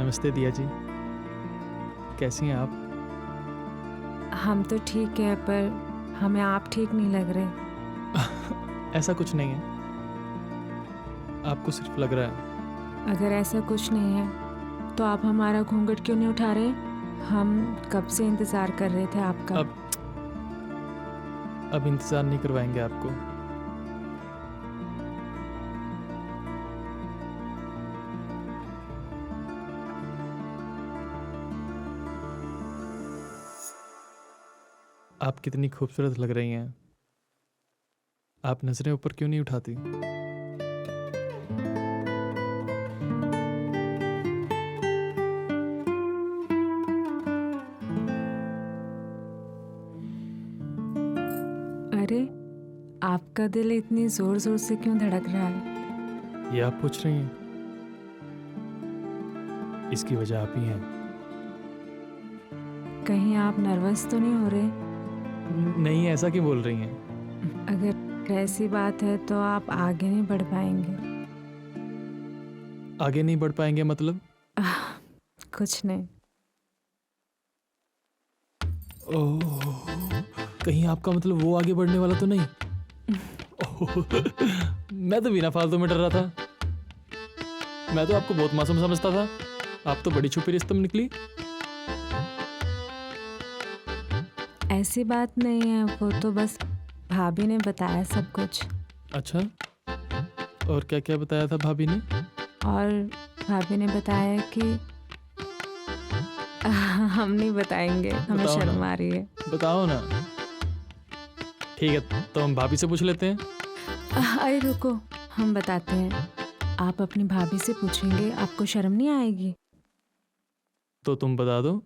नमस्ते दिया जी, कैसी हैं आप? हम तो ठीक है, पर हमें आप ठीक नहीं लग रहे। ऐसा कुछ नहीं है, आपको सिर्फ लग रहा है। अगर ऐसा कुछ नहीं है तो आप हमारा घूंघट क्यों नहीं उठा रहे? हम कब से इंतज़ार कर रहे थे आपका। अब इंतज़ार नहीं करवाएंगे आपको। आप कितनी खूबसूरत लग रही हैं। आप नज़रें ऊपर क्यों नहीं उठाती? अरे, आपका दिल इतनी ज़ोर ज़ोर से क्यों धड़क रहा है? ये आप पूछ रही हैं? इसकी वजह आप ही हैं। कहीं आप नर्वस तो नहीं हो रहे? नहीं, ऐसा क्यों बोल रही हैं? अगर ऐसी बात है तो आप आगे नहीं बढ़ पाएंगे। आगे नहीं बढ़ पाएंगे मतलब? कुछ नहीं। ओह, कहीं आपका मतलब वो आगे बढ़ने वाला तो नहीं? मैं तो बिना फालतू में डर रहा था। मैं तो आपको बहुत मासूम समझता था, आप तो बड़ी छुपी रिश्तों में निकली। ऐसी बात नहीं है, वो तो बस भाभी ने बताया सब कुछ। अच्छा, और क्या क्या बताया था भाभी ने? और भाभी ने बताया कि हम नहीं बताएंगे, हमें बताओ शर्म ना। आ रही है। बताओ ना। ठीक है, तो हम भाभी से पूछ लेते हैं। अरे रुको, हम बताते हैं। आप अपनी भाभी से पूछेंगे, आपको शर्म नहीं आएगी? तो तुम बता दो।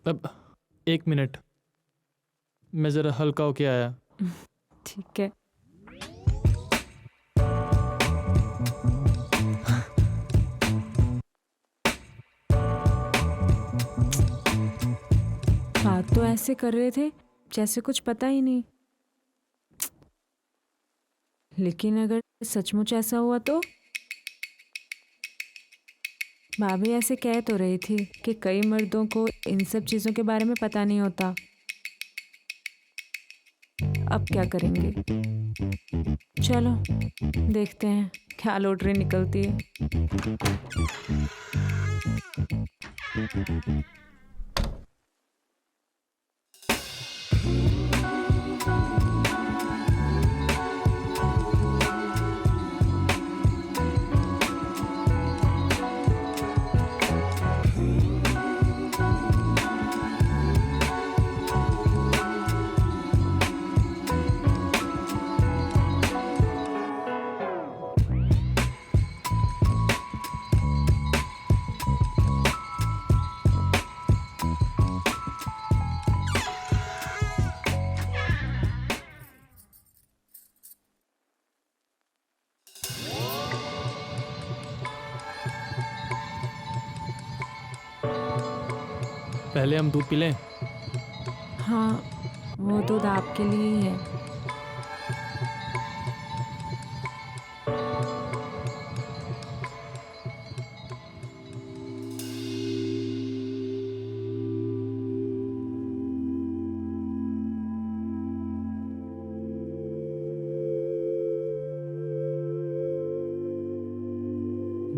अब 1 मिनट, मैं ज़रा हल्का होके आया। ठीक है। बात तो ऐसे कर रहे थे जैसे कुछ पता ही नहीं। लेकिन अगर सचमुच ऐसा हुआ तो? भाभी ऐसे कह तो रही थी कि कई मर्दों को इन सब चीज़ों के बारे में पता नहीं होता। अब क्या करेंगे? चलो देखते हैं क्या लॉटरी निकलती है। पहले हम दूध पी लें। हाँ, वो दूध आपके लिए ही है।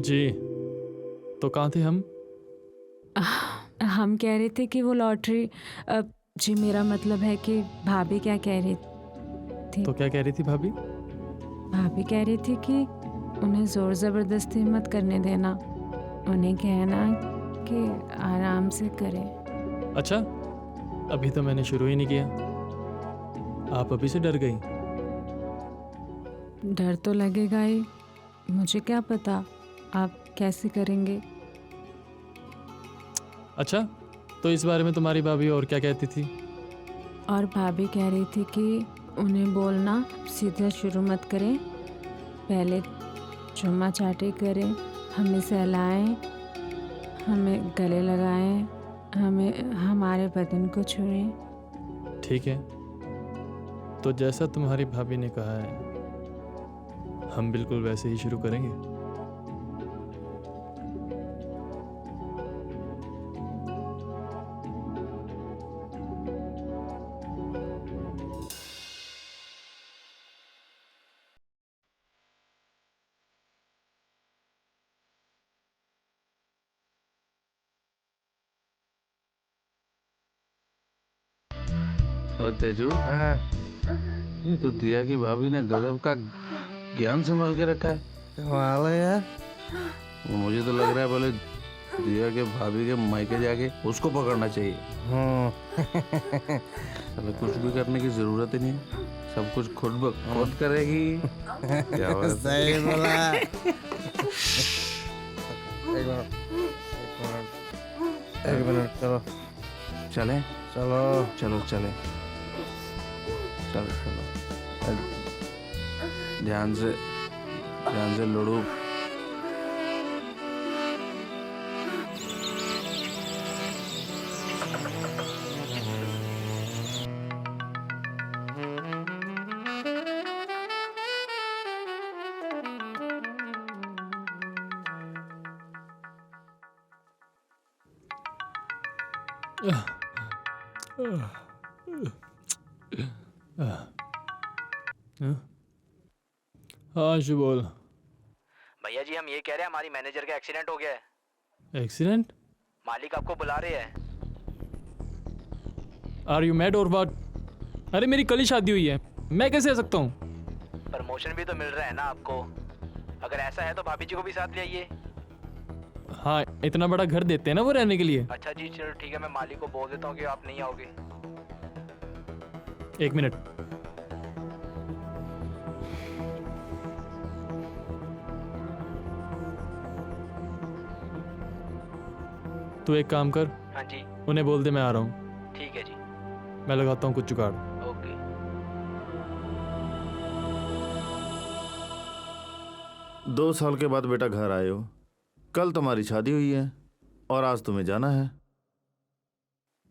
जी, तो कहाँ थे हम? हम कह रहे थे कि वो लॉटरी जी मेरा मतलब है कि भाभी क्या कह रही थी? तो क्या कह रही थी भाभी? भाभी कह रही थी कि उन्हें ज़ोर ज़बरदस्ती मत करने देना, उन्हें कहना कि आराम से करें। अच्छा, अभी तो मैंने शुरू ही नहीं किया, आप अभी से डर गई? डर तो लगेगा ही, मुझे क्या पता आप कैसे करेंगे। अच्छा, तो इस बारे में तुम्हारी भाभी और क्या कहती थी? और भाभी कह रही थी कि उन्हें बोलना सीधा शुरू मत करें, पहले चुम्मा चाटी करें, हमें सहलाएं, हमें गले लगाएं, हमें हमारे बदन को छुएं। ठीक है, तो जैसा तुम्हारी भाभी ने कहा है, हम बिल्कुल वैसे ही शुरू करेंगे। और तेजू, ये तो दिया की भाभी ने गजब का ज्ञान संभाल के रखा है। कमाल है यार। मुझे तो लग रहा है पहले दिया के भाभी के मायके जाके उसको पकड़ना चाहिए। अबे कुछ भी करने की जरूरत ही नहीं है, सब कुछ खुद ब खुद करेगी। क्या बात है? सही बोला। एक मिनट चलो चले चलो चलो चले चलो चलो, ध्यान से लड़ो। हाँ शु बोल। भैया जी हम ये कह रहे हैं हमारी मैनेजर का एक्सीडेंट हो गया है। एक्सीडेंट? मालिक आपको बुला रहे हैं। आर यू मैड और व्हाट? अरे मेरी कल ही शादी हुई है, मैं कैसे आ सकता हूँ? प्रमोशन भी तो मिल रहा है ना आपको। अगर ऐसा है तो भाभी जी को भी साथ ले आइए। हाँ, इतना बड़ा घर देते हैं ना वो रहने के लिए। अच्छा जी चलो ठीक है, मैं मालिक को बोल देता हूँ कि आप नहीं आओगे। एक मिनट, तू एक काम कर, हाँ जी उन्हें बोल दे मैं आ रहा हूँ। ठीक है जी। मैं लगाता हूँ कुछ जुगाड़। ओके। 2 साल के बाद बेटा घर आए हो। कल तुम्हारी शादी हुई है और आज तुम्हें जाना है।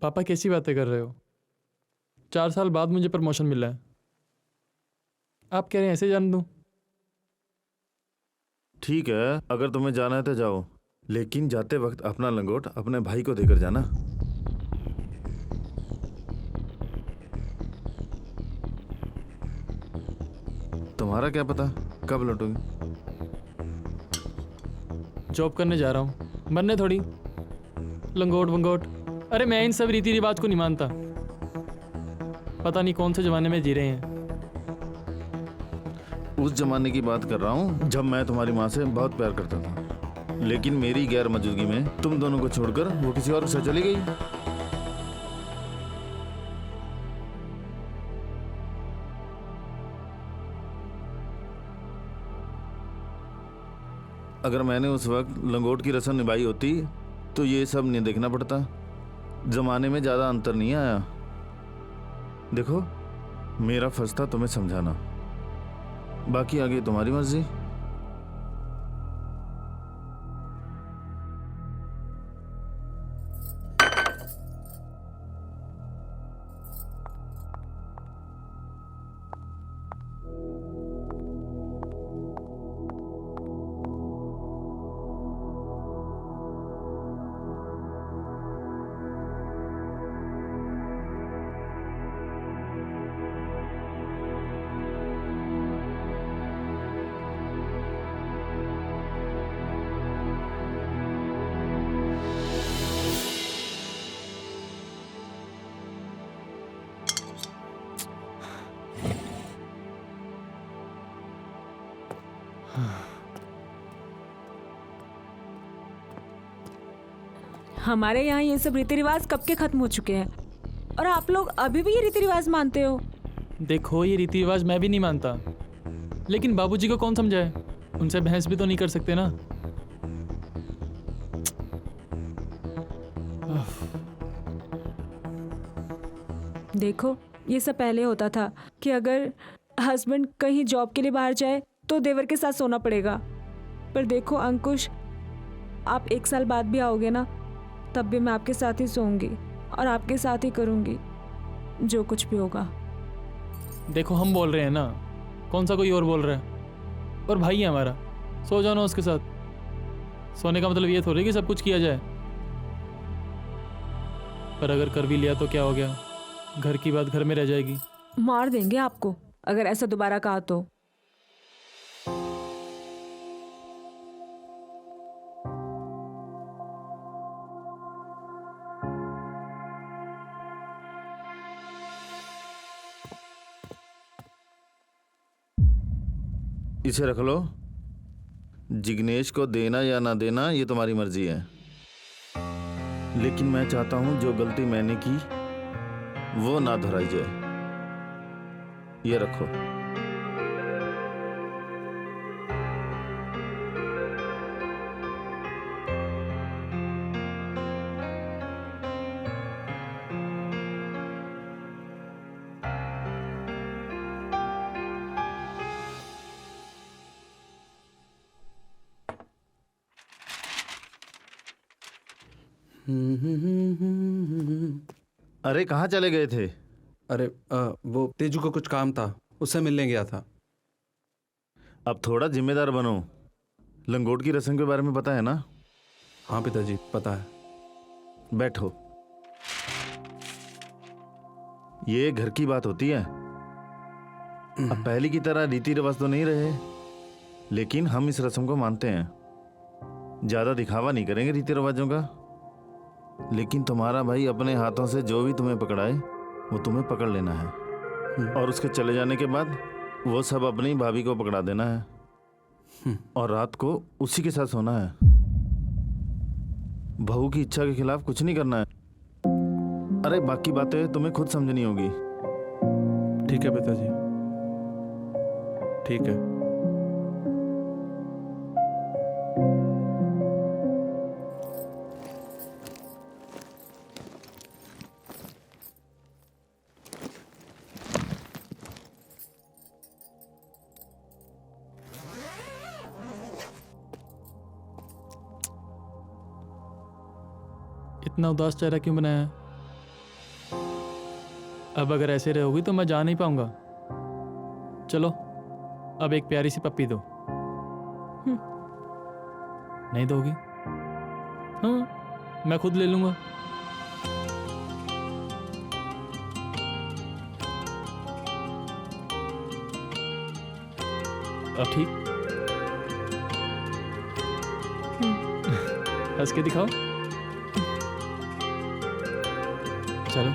पापा कैसी बातें कर रहे हो? 4 साल बाद मुझे प्रमोशन मिला है, आप कह रहे हैं ऐसे जान दूं? ठीक है, अगर तुम्हें जाना है तो जाओ, लेकिन जाते वक्त अपना लंगोट अपने भाई को देकर जाना। तुम्हारा क्या पता कब लौटोगे। जॉब करने जा रहा हूँ, बनने थोड़ी लंगोट वंगोट। अरे मैं इन सब रीति रिवाज को नहीं मानता, पता नहीं कौन से जमाने में जी रहे हैं। उस जमाने की बात कर रहा हूँ जब मैं तुम्हारी माँ से बहुत प्यार करता था, लेकिन मेरी गैर मौजूदगी में तुम दोनों को छोड़कर वो किसी और के साथ चली गई। अगर मैंने उस वक्त लंगोट की रस्म निभाई होती तो ये सब नहीं देखना पड़ता। जमाने में ज्यादा अंतर नहीं आया। देखो, मेरा फर्ज था तुम्हें समझाना, बाकी आगे तुम्हारी मर्जी। हमारे यहाँ ये सब रीति रिवाज कब के खत्म हो चुके हैं और आप लोग अभी भी ये रीति रिवाज मानते हो। देखो, ये रीति रिवाज मैं भी नहीं मानता, लेकिन बाबूजी को कौन समझाए? उनसे बहस भी तो नहीं कर सकते ना। देखो, ये सब पहले होता था कि अगर हस्बैंड कहीं जॉब के लिए बाहर जाए तो देवर के साथ सोना पड़ेगा। पर देखो अंकुश, आप 1 साल बाद भी आओगे ना, तब भी मैं आपके साथ ही सोऊंगी और आपके साथ ही करूंगी जो कुछ भी होगा। देखो हम बोल रहे हैं ना, कौन सा कोई और बोल रहा है? और भाई है हमारा, सो जाओ ना उसके साथ। सोने का मतलब ये थोड़ी कि सब कुछ किया जाए। पर अगर कर भी लिया तो क्या हो गया, घर की बात घर में रह जाएगी। मार देंगे आपको अगर ऐसा दोबारा कहा तो। इसे रख लो। जिग्नेश को देना या ना देना ये तुम्हारी मर्जी है, लेकिन मैं चाहता हूं जो गलती मैंने की वो ना दोहराई जाए। ये रखो। अरे कहाँ चले गए थे? अरे वो तेजू को कुछ काम था, उससे मिलने गया था। अब थोड़ा जिम्मेदार बनो। लंगोट की रस्म के बारे में पता है ना? हाँ पिताजी पता है। बैठो। ये घर की बात होती है। अब पहले की तरह रीति रिवाज तो नहीं रहे, लेकिन हम इस रस्म को मानते हैं। ज्यादा दिखावा नहीं करेंगे रीति रिवाजों का। लेकिन तुम्हारा भाई अपने हाथों से जो भी तुम्हें पकड़ाए वो तुम्हें पकड़ लेना है, और उसके चले जाने के बाद वो सब अपनी भाभी को पकड़ा देना है, और रात को उसी के साथ सोना है। बहू की इच्छा के खिलाफ कुछ नहीं करना है। अरे बाकी बातें तुम्हें खुद समझनी होगी। ठीक है पिताजी, ठीक है। इतना उदास चेहरा क्यों बनाया है? अब अगर ऐसे रहोगी तो मैं जा नहीं पाऊंगा। चलो अब एक प्यारी सी पप्पी दो। नहीं दोगी? हाँ मैं खुद ले लूंगा। अब ठीक? हंस के दिखाओ। चलो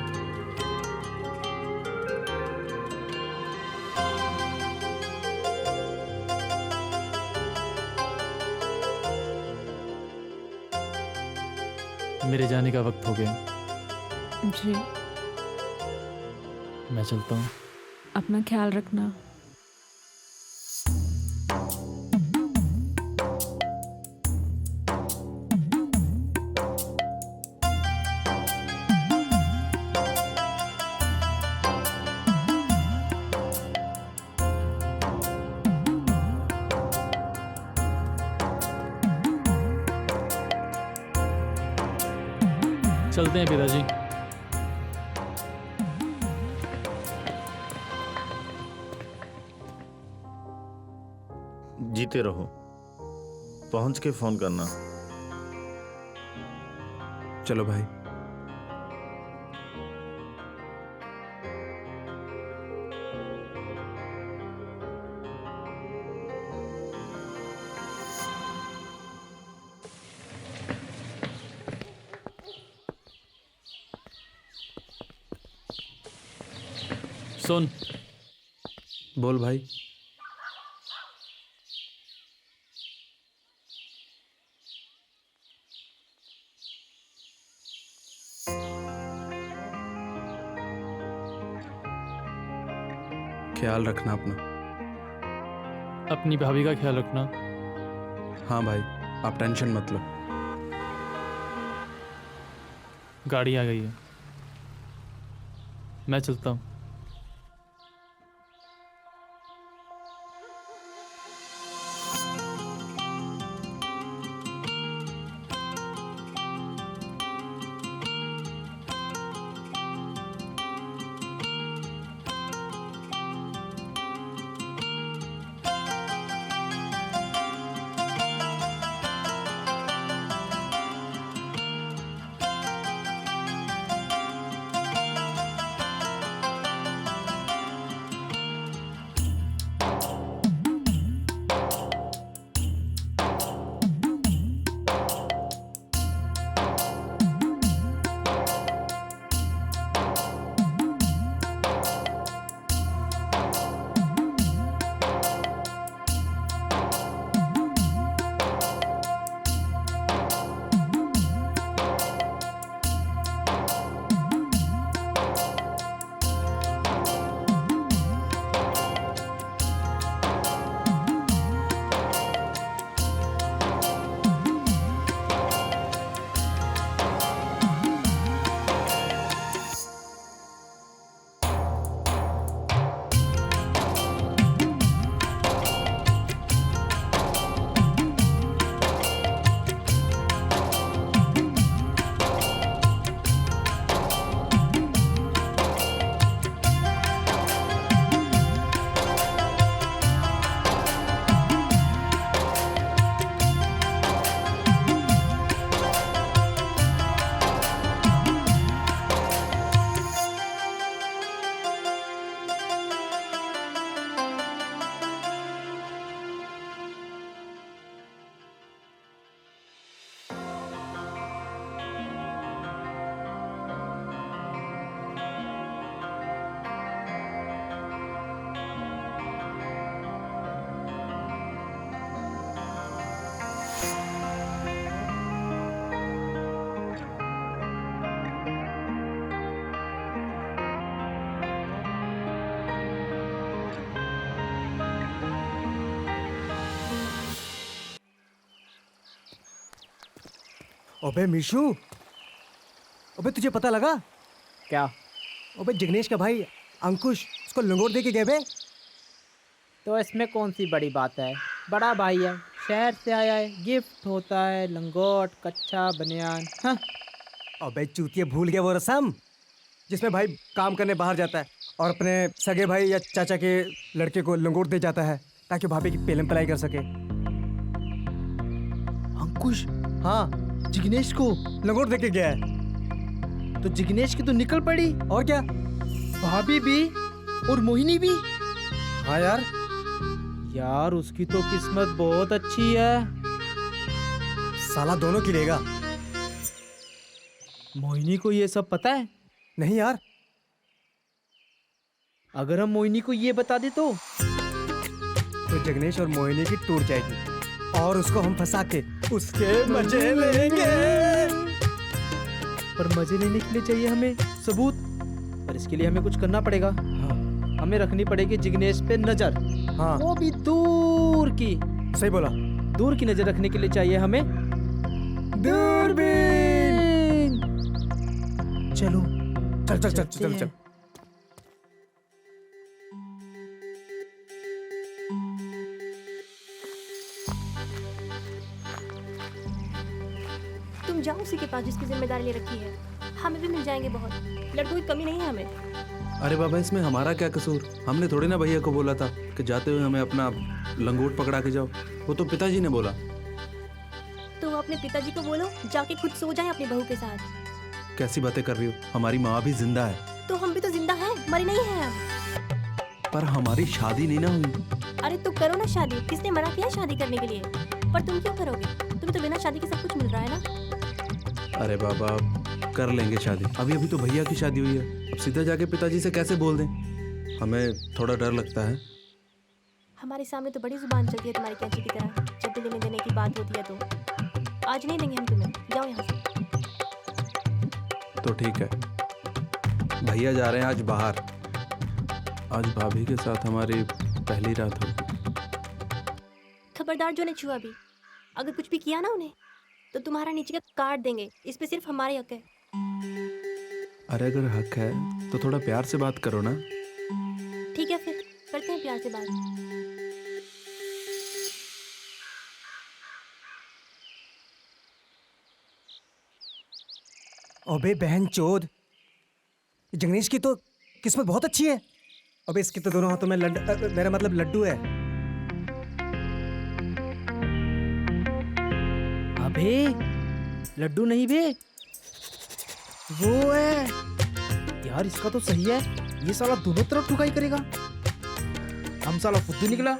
मेरे जाने का वक्त हो गया। जी मैं चलता हूँ। अपना ख्याल रखना। चलते हैं पिताजी। जीते रहो। पहुंच के फोन करना। चलो भाई। सुन, बोल भाई। ख्याल रखना अपना। अपनी भाभी का ख्याल रखना। हाँ भाई, आप टेंशन मत लो। गाड़ी आ गई है, मैं चलता हूँ। अबे मीशू, अबे तुझे पता लगा? क्या? अबे जिग्नेश का भाई अंकुश उसको लंगोट दे के गए बे। तो इसमें कौन सी बड़ी बात है? बड़ा भाई है, शहर से आया है, गिफ्ट होता है लंगोट, कच्छा, बनियान। हाँ। अबे चूतिया, भूल गया वो रस्म जिसमें भाई काम करने बाहर जाता है और अपने सगे भाई या चाचा के लड़के को लंगोट दे जाता है ताकि भाभी की पेलम पलाई कर सके। अंकुश हाँ, जिग्नेश को लंगोट दे के गया है। तो जिग्नेश की तो निकल पड़ी, और क्या? भाभी भी और मोहिनी भी। हाँ यार, यार उसकी तो किस्मत बहुत अच्छी है। साला दोनों की लेगा। मोहिनी को ये सब पता है? नहीं यार। अगर हम मोहिनी को ये बता दे तो जिग्नेश और मोहिनी की टूट जाएगी और उसको हम फंसा के उसके मजे लेंगे। पर मजे लेने के लिए चाहिए हमें सबूत, पर इसके लिए हमें कुछ करना पड़ेगा। हाँ। हमें रखनी पड़ेगी जिग्नेश पे नजर। हाँ, वो भी दूर की। सही बोला। दूर की नजर रखने के लिए चाहिए हमें दूरबीन। चलो चल चल चल चल चल। तुम जाओ उसी के पास जिसकी जिम्मेदारी ले रखी है। हमें भी मिल जाएंगे बहुत, लड़कों की कमी नहीं है हमें। अरे बाबा, इसमें हमारा क्या कसूर? हमने थोड़ी ना भैया को बोला था कि जाते हुए हमें अपना लंगोट पकड़ा के जाओ। वो तो पिताजी ने बोला। तो अपने पिताजी को बोलो जाके खुद सो जाए अपनी बहू के साथ। कैसी बातें कर रही हो? हमारी माँ भी जिंदा है। तो हम भी तो जिंदा हैं, मरे नहीं हैं हम। पर हमारी शादी नहीं ना हुई। अरे तो करो ना शादी, किसने मना किया शादी करने के लिए? पर तुम क्यों करोगे? तुम्हें तो बिना शादी के सब कुछ मिल रहा है ना। अरे बाबा, कर लेंगे शादी। अभी अभी तो भैया की शादी हुई है, अब सीधा जाके पिताजी से कैसे बोल दें? हमें थोड़ा डर लगता है। हमारे सामने तो बड़ी जुबान चलती है तुम्हारी कैंची की तरह। जब भी लेने देने की बात होती है तो आज नहीं देंगे हम तुम्हें, जाओ यहाँ से। तो ठीक है, भैया जा रहे हैं आज बाहर। आज भाभी के साथ हमारी पहली रात होगी। खबरदार जो ने छुआ भी, अगर कुछ भी किया ना उन्हें तो तुम्हारा नीचे का काट देंगे। इस पे सिर्फ हमारे हक है। अरे अगर हक है तो थोड़ा प्यार से बात करो ना। ठीक है, फिर करते हैं प्यार से बात। अबे बहन चोद, जिग्नेश की तो किस्मत बहुत अच्छी है। अबे इसके तो दोनों हाथों में मेरा मतलब लड्डू है। अबे लड्डू नहीं बे, वो है यार। इसका तो सही है, ये साला दोनों तरफ ठुकाई करेगा। हम साला फुद्दू निकला,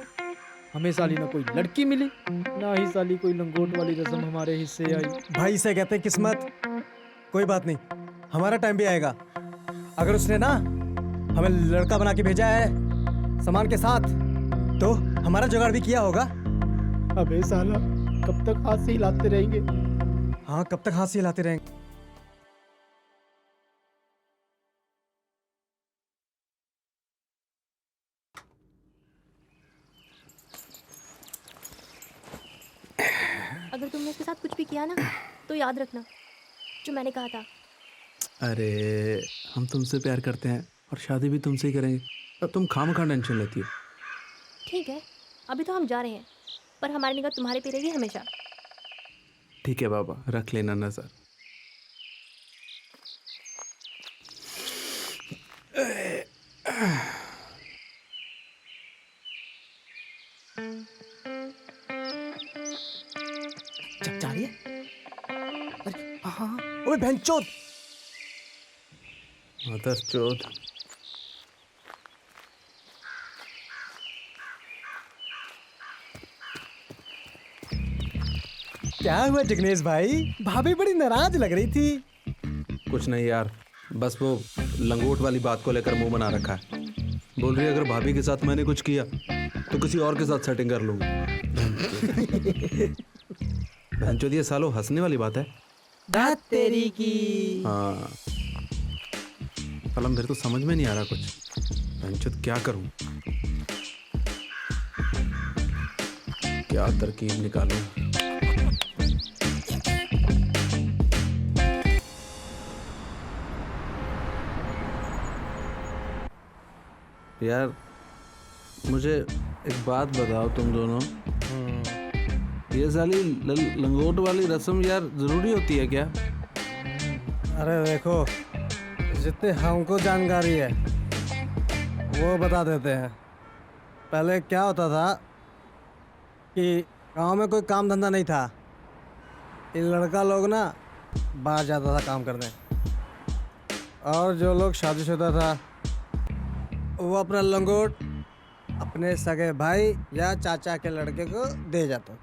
हमें साली ना कोई लड़की मिली, ना ही साली कोई लंगोट वाली रस्म हमारे हिस्से आई। भाई इसे कहते हैं किस्मत। कोई बात नहीं, हमारा टाइम भी आएगा। अगर उसने ना हमें लड़का बना के भेजा है सामान के साथ, तो हमारा जुगाड़ भी किया होगा। अबे साला कब तक हाथ से हिलाते रहेंगे? हाँ, कब तक हाथ से हिलाते रहेंगे? अगर तुमने उसके साथ कुछ भी किया ना तो याद रखना जो मैंने कहा था। अरे हम तुमसे प्यार करते हैं और शादी भी तुमसे ही करेंगे। अब तुम खामखा टेंशन लेती हो। ठीक है, अभी तो हम जा रहे हैं, पर हमारी निगाह तुम्हारे पे रहेगी हमेशा। ठीक है बाबा, रख लेना नजर। जब जा रही है? अरे हाँ, ओए बहन चोद। चोद। क्या हुआ जिग्नेश भाई? भाभी बड़ी नाराज लग रही थी। कुछ नहीं यार, बस वो लंगोट वाली बात को लेकर मुंह बना रखा है। बोल रही है अगर भाभी के साथ मैंने कुछ किया तो किसी और के साथ सेटिंग कर लूंगी। बहनचोद, ये सालो हंसने वाली बात है। दात तेरी की। हाँ, कलम मेरे तो समझ में नहीं आ रहा कुछ। बहनचोद क्या करूं, क्या तरकीब निकालूं? यार मुझे एक बात बताओ तुम दोनों, ये साली लंगोट वाली रस्म यार जरूरी होती है क्या? अरे देखो, जितनी हमको जानकारी है वो बता देते हैं। पहले क्या होता था कि गांव में कोई काम धंधा नहीं था, ये लड़का लोग ना बाहर जाता था काम करने, और जो लोग शादीशुदा था वो अपना लंगोट अपने सगे भाई या चाचा के लड़के को दे जाता।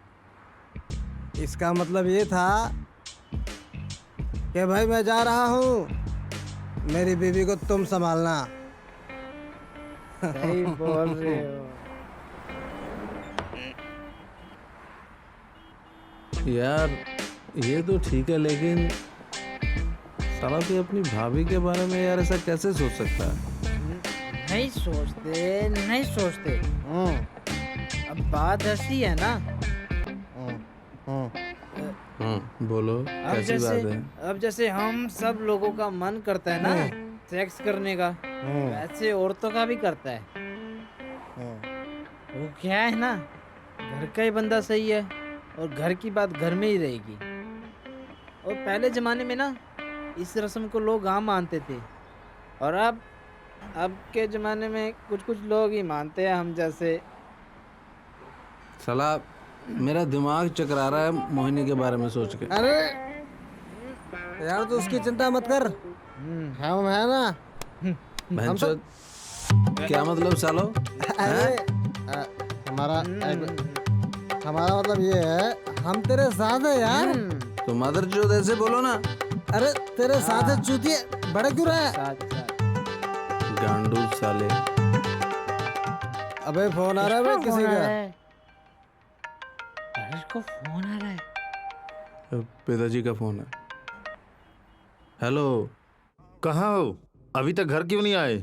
इसका मतलब ये था कि भाई मैं जा रहा हूँ, मेरी बीवी को तुम संभालना। सही बोल रहे हो। यार ये तो ठीक है, लेकिन साला तो अपनी भाभी के बारे में यार ऐसा कैसे सोच सकता है? नहीं सोचते। अब बात ऐसी है ना, बोलो कैसी बात है? अब जैसे हम सब लोगों का मन करता है ना सेक्स करने का, वैसे औरतों का भी करता है। वो क्या है ना, घर का ही बंदा सही है और घर की बात घर में ही रहेगी। और पहले जमाने में ना इस रस्म को लोग आम मानते थे, और अब के जमाने में कुछ कुछ लोग ही मानते हैं, हम जैसे। साला मेरा दिमाग चकरा रहा है मोहिनी के बारे में सोच के। अरे यार तो उसकी चिंता मत कर, हम है ना। भैंसचोद, क्या मतलब सालो? अरे हमारा मतलब ये है, हम तेरे साथ है यार। तो मदर चोद ऐसे बोलो ना। अरे तेरे साथ है चूतिए, बड़े क्यों रहा? गांडू साले। अबे फोन आ रहा है भाई किसी का। को फोन आ रहा है। पिताजी का फोन है। हेलो, कहाँ हो? अभी तक घर क्यों नहीं आए?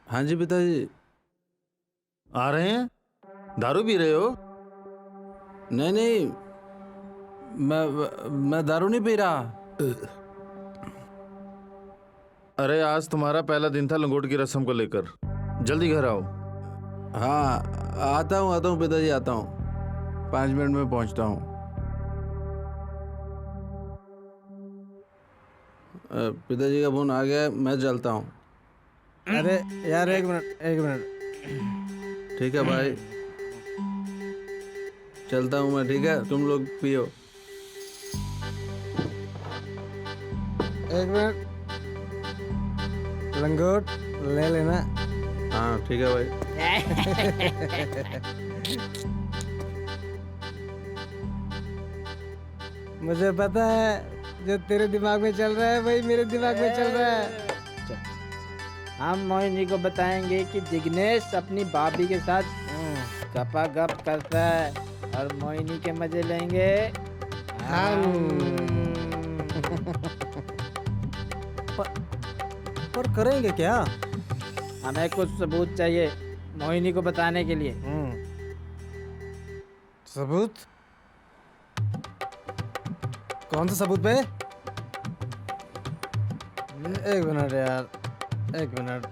हाँ जी पिताजी। आ रहे हैं? दारू पी रहे हो? नहीं, मैं दारू नहीं पी रहा। अरे आज तुम्हारा पहला दिन था लंगोट की रस्म को लेकर, जल्दी घर आओ। हाँ आता हूँ पिताजी, आता हूँ। 5 मिनट में पहुँचता हूँ। पिताजी का फोन आ गया, मैं चलता हूँ। अरे यार एक मिनट। ठीक है भाई, चलता हूँ मैं। ठीक है, तुम लोग पियो। एक मिनट, लंगोट ले लेना। हाँ ठीक है भाई। मुझे पता है जो तेरे दिमाग में चल रहा है वही मेरे दिमाग में चल रहा है। हम मोहिनी को बताएंगे कि जिग्नेश अपनी भाभी के साथ गपागप करता है और मोहिनी के मजे लेंगे। पर करेंगे क्या? हमें कुछ सबूत चाहिए मोहिनी को बताने के लिए। सबूत? कौन सा सबूत पे? एक मिनट यार, एक मिनट।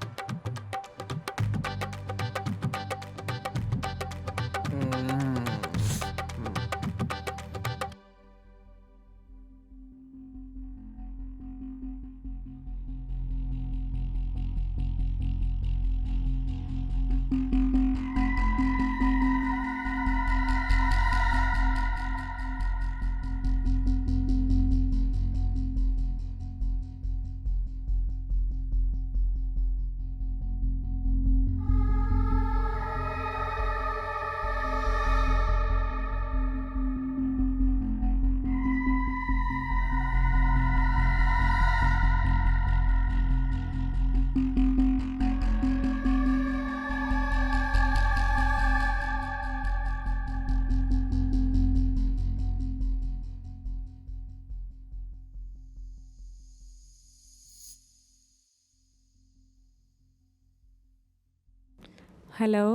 हेलो।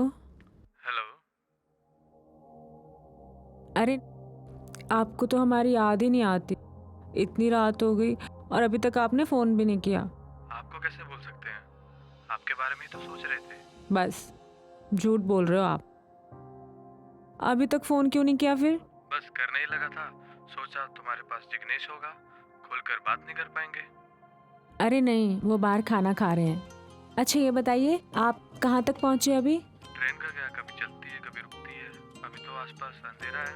अरे आपको तो हमारी याद ही नहीं आती। इतनी रात हो गई और अभी तक आपने फ़ोन भी नहीं किया। आपको कैसे भूल सकते हैं? आपके बारे में ही तो सोच रहे थे। बस झूठ बोल रहे हो आप। अभी तक फ़ोन क्यों नहीं किया फिर? बस करने ही लगा था, सोचा तुम्हारे पास जिग्नेश होगा, खुलकर बात नहीं कर पाएंगे। अरे नहीं, वो बाहर खाना खा रहे हैं। अच्छा ये बताइए आप कहाँ तक पहुँचे अभी? ट्रेन का क्या, कभी चलती है कभी रुकती है। अभी तो आसपास अंधेरा है,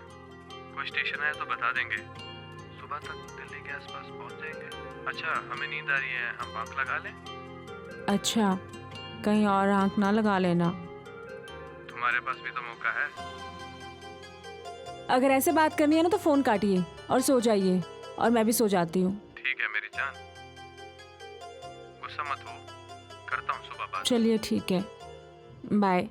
कोई स्टेशन है तो बता देंगे। सुबह तक दिल्ली के आसपास पहुंच जाएंगे। अच्छा हमें नींद आ रही है, हम आँख लगा लें? अच्छा कहीं और आँख ना लगा लेना। तुम्हारे पास भी तो मौका है। अगर ऐसे बात करनी है ना तो फ़ोन काटिए और सो जाइए, और मैं भी सो जाती हूँ। ठीक है मेरी जान, गुस्सा मत हो, करता हूँ सुबह बात। चलिए ठीक है, बाय।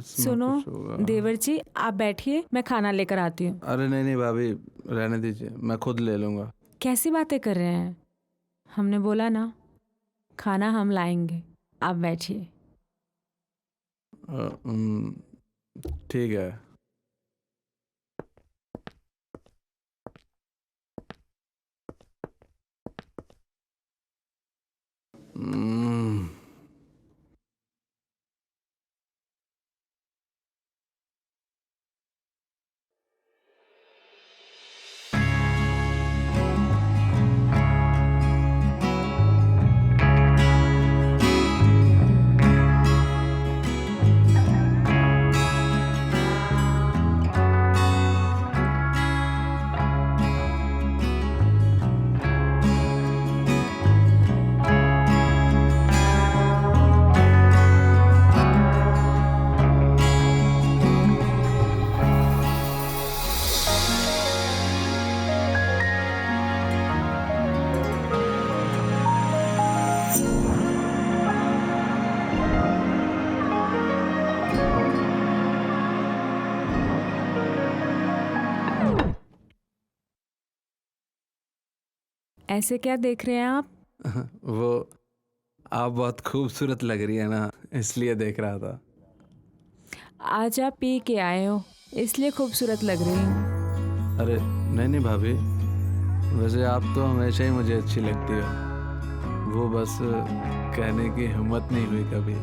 सुनो देवर जी, आप बैठिए, मैं खाना लेकर आती हूँ। अरे नहीं नहीं भाभी, रहने दीजिए, मैं खुद ले लूँगा। कैसी बातें कर रहे हैं? हमने बोला ना खाना हम लाएंगे, आप बैठिए। ठीक है। ऐसे क्या देख रहे हैं आप? वो आप बहुत खूबसूरत लग रही है ना, इसलिए देख रहा था। आज आप पी के आए हो इसलिए खूबसूरत लग रही हूँ। अरे नहीं नहीं भाभी, वैसे आप तो हमेशा ही मुझे अच्छी लगती हो, वो बस कहने की हिम्मत नहीं हुई कभी।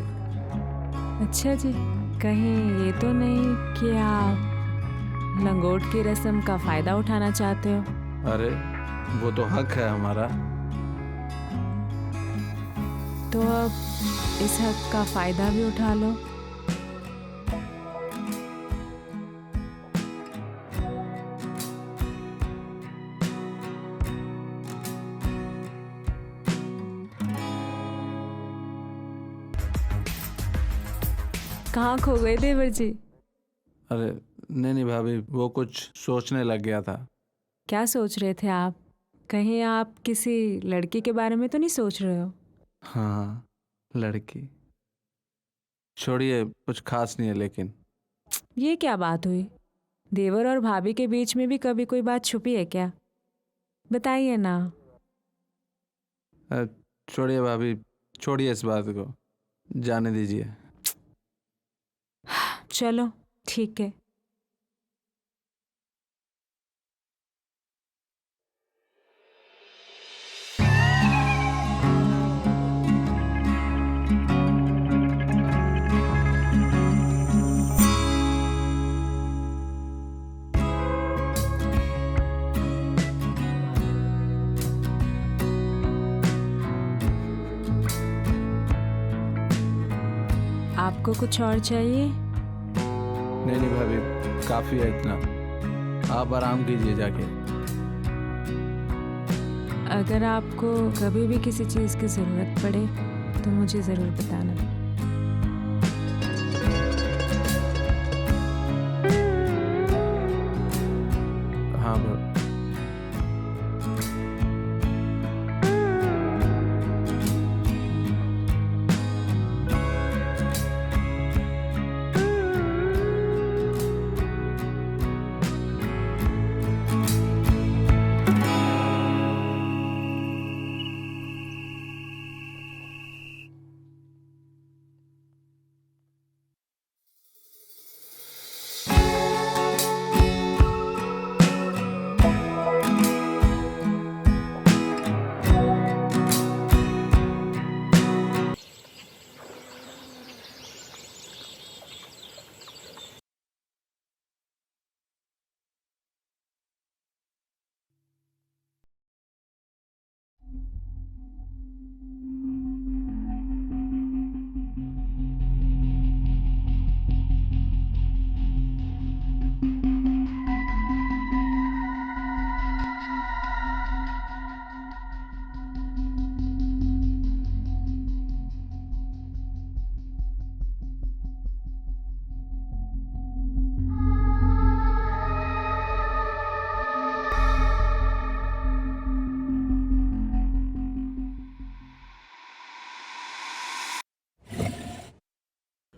अच्छा जी, कहीं ये तो नहीं कि आप लंगोट की रस्म का फ़ायदा उठाना चाहते हो? अरे वो तो हक है हमारा। तो अब इस हक का फ़ायदा भी उठा लो। कहाँ खो गए देवर जी? अरे नहीं नहीं भाभी, वो कुछ सोचने लग गया था। क्या सोच रहे थे आप? कहीं आप किसी लड़की के बारे में तो नहीं सोच रहे हो? हाँ, लड़की छोड़िए, कुछ खास नहीं है। लेकिन ये क्या बात हुई? देवर और भाभी के बीच में भी कभी कोई बात छुपी है क्या? बताइए ना। छोड़िए भाभी, छोड़िए इस बात को, जाने दीजिए। चलो ठीक है। आपको कुछ और चाहिए? नहीं नहीं भाभी, काफ़ी है इतना, आप आराम कीजिए जाके। अगर आपको कभी भी किसी चीज़ की ज़रूरत पड़े तो मुझे ज़रूर बताना। हाँ भाभी।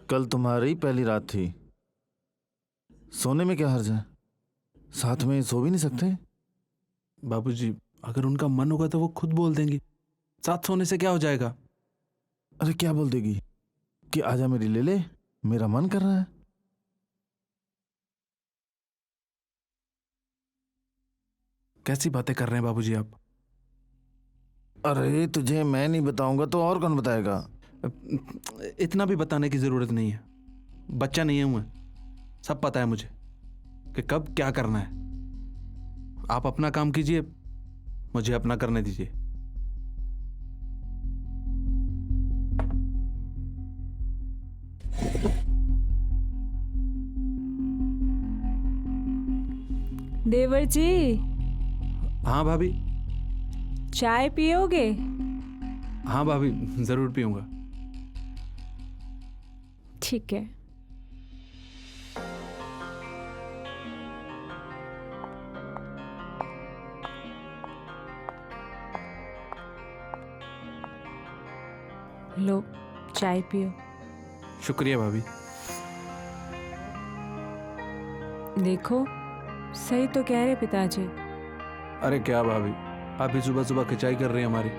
कल तुम्हारी पहली रात थी, सोने में क्या हर्ज है? साथ में सो भी नहीं सकते? बाबूजी, अगर उनका मन होगा तो वो खुद बोल देंगी, साथ सोने से क्या हो जाएगा? अरे क्या बोल देगी कि आजा मेरी ले ले, मेरा मन कर रहा है। कैसी बातें कर रहे हैं बाबूजी आप? अरे तुझे मैं नहीं बताऊंगा तो और कौन बताएगा? इतना भी बताने की जरूरत नहीं है, बच्चा नहीं है मैं, सब पता है मुझे कि कब क्या करना है। आप अपना काम कीजिए, मुझे अपना करने दीजिए। देवर जी। हाँ भाभी। चाय पियोगे? हाँ भाभी, जरूर पीऊंगा। ठीक है। लो चाय पियो। शुक्रिया भाभी। देखो सही तो कह रहे पिताजी। अरे क्या भाभी, आप भी सुबह सुबह खिंचाई कर रही हैं हमारी।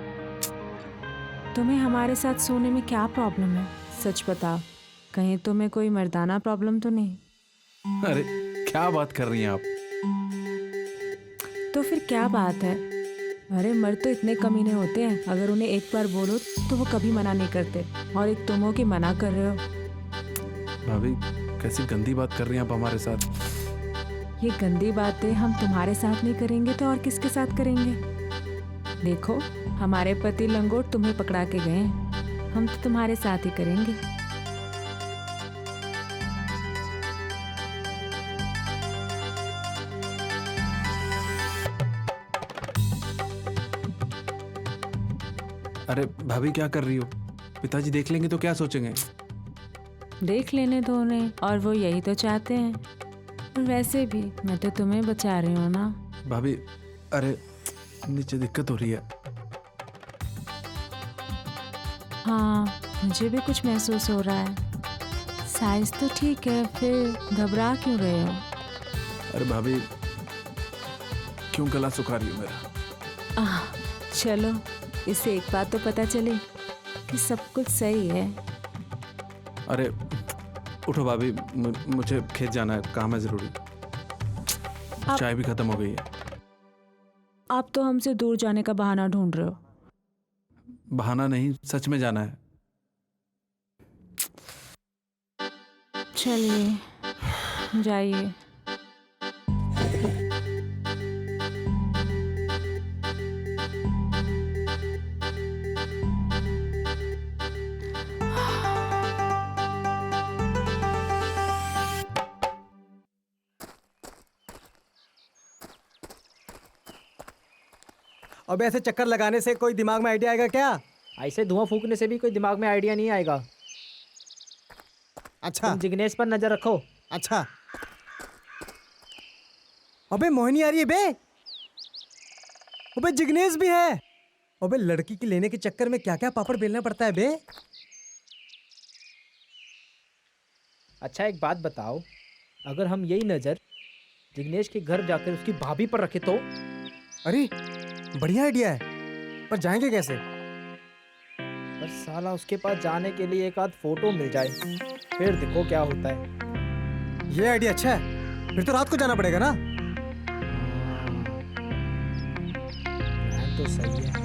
तुम्हें हमारे साथ सोने में क्या प्रॉब्लम है? सच बताओ, कहीं तुम्हें कोई मर्दाना प्रॉब्लम तो नहीं? अरे क्या बात कर रही हैं आप? तो फिर क्या बात है? अरे मर्द तो इतने कमीने होते हैं, अगर उन्हें एक बार बोलो तो वो कभी मना नहीं करते, और एक तुम हो कि मना कर रहे हो। भाभी कैसी गंदी बात कर रही हैं आप हमारे साथ? ये गंदी बातें हम तुम्हारे साथ नहीं करेंगे तो और किसके साथ करेंगे? देखो हमारे पति लंगोट तुम्हें पकड़ा के गए हैं, हम तो तुम्हारे साथ ही करेंगे। अरे भाभी क्या कर रही हो? पिताजी देख लेंगे तो क्या सोचेंगे? देख लेने दो उन्हें, और वो यही तो चाहते हैं। और वैसे भी मैं तो तुम्हें बचा रही हूँ ना। भाभी अरे नीचे दिक्कत हो रही है। हाँ मुझे भी कुछ महसूस हो रहा है। साइज तो ठीक है, फिर घबरा क्यों रहे हो? अरे भाभी, क्यों गला सुखा रही हो मेरा? चलो, इससे एक बात तो पता चले कि सब कुछ सही है। अरे उठो भाभी, मुझे खेत जाना है, काम है जरूरी। चाय भी खत्म हो गई है। आप तो हमसे दूर जाने का बहाना ढूंढ रहे हो। बहाना नहीं, सच में जाना है। चलिए, जाइए। अब ऐसे चक्कर लगाने से कोई दिमाग में आइडिया आएगा क्या? ऐसे धुआं फूकने से भी कोई दिमाग में आइडिया नहीं आएगा। अच्छा तुम जिग्नेश पर नजर रखो। अच्छा। अबे मोहिनी आ रही है बे। अबे जिग्नेश भी है। अबे लड़की की लेने के चक्कर में क्या क्या पापड़ बेलना पड़ता है बे। अच्छा एक बात बताओ, अगर हम यही नजर जिग्नेश के घर जाकर उसकी भाभी पर रखे तो? अरे बढ़िया आइडिया है, पर जाएंगे कैसे? पर साला उसके पास जाने के लिए एक आध फोटो मिल जाए, फिर देखो क्या होता है। ये आइडिया अच्छा है, फिर तो रात को जाना पड़ेगा ना। प्लान तो सही है।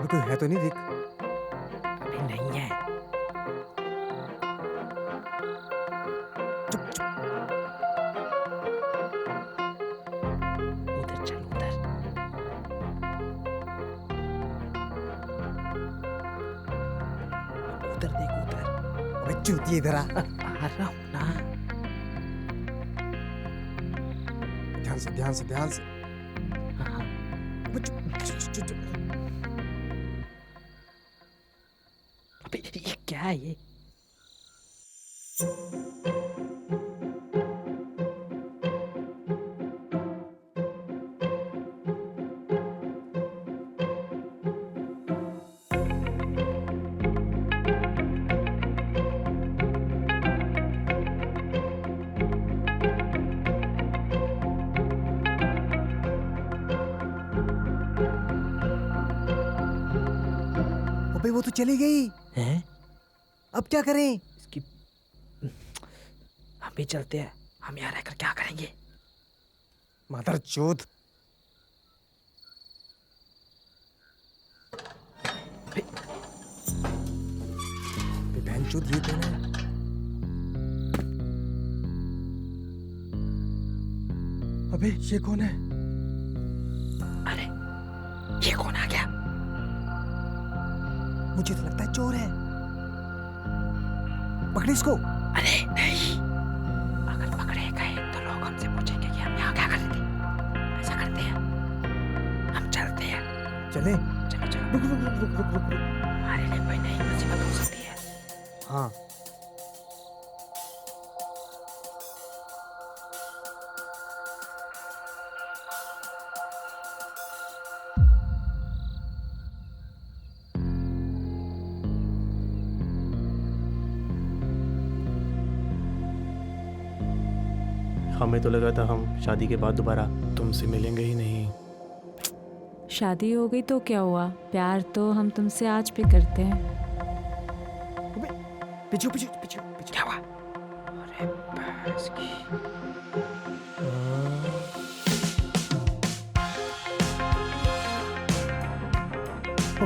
कोई है तो नहीं दिख? अभी नहीं है। चुप चुप। उधर चल उधर। उधर देख उधर। अबे चूतिए इधर आ। आ रहा हूँ ना। ध्यान से ध्यान से ध्यान से। हाँ। अबे चुप चुप चुप चुप। अबे ये क्या है ये? अबे वो तो चली गई। हैं? अब क्या करें? इसकी हम भी चलते हैं। हम यहाँ रहकर क्या करेंगे? मादर चोद। बहन चोद ये तो ना। अबे ये कौन है? अरे ये कौन आ गया? मुझे तो लगता है चोर है। पकड़े इसको। अरे नहीं, अगर पकड़े गए तो लोग हमसे पूछेंगे कि हम यहाँ क्या कर रहे थे। ऐसा करते हैं, हम चलते हैं। चले। चलो चलो। रुक रुक रुक रुक रुक रुक रुक। हमारे लिए कोई नई मुसीबत हो सकती है। हाँ। हमें तो लगा था हम शादी के बाद दोबारा तुमसे मिलेंगे ही नहीं। शादी हो गई तो क्या हुआ, प्यार तो हम तुमसे आज भी करते हैं। पीछे पीछे पीछे पीछे। क्या हुआ? अरे बस की।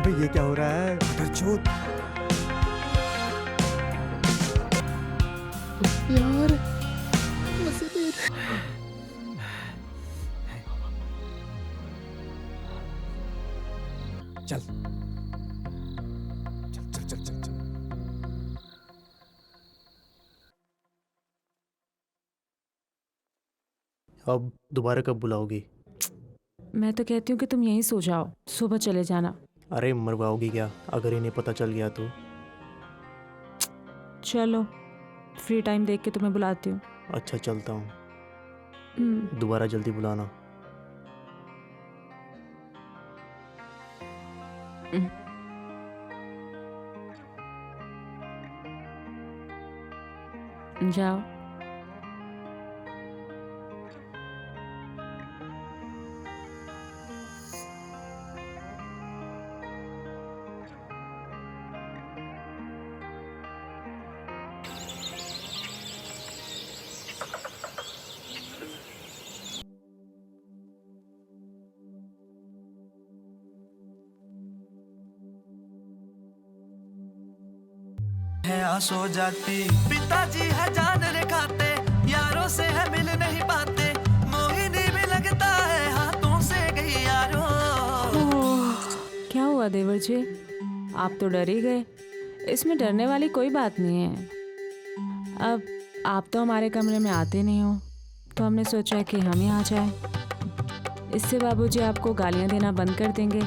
अबे ये क्या हो रहा है? बदरचोद। यार मजे चल चल चल चल चल चल। अब दोबारा कब बुलाओगी? मैं तो कहती हूँ कि तुम यहीं सो जाओ, सुबह चले जाना। अरे मरवाओगी क्या अगर इन्हें पता चल गया तो? चलो फ्री टाइम देख के तुम्हें बुलाती हूँ। अच्छा चलता हूँ, हम्म, दोबारा जल्दी बुलाना। जाओ। है सो जाती, पिताजी है जान रखाते, यारों से है मिल नहीं पाते, मोहिनी भी लगता है हाथों से गई यारों। क्या हुआ देवर जी, आप तो डर ही गए। इसमें डरने वाली कोई बात नहीं है। अब आप तो हमारे कमरे में आते नहीं हो, तो हमने सोचा कि हम ही आ जाए। इससे बाबूजी आपको गालियां देना बंद कर देंगे।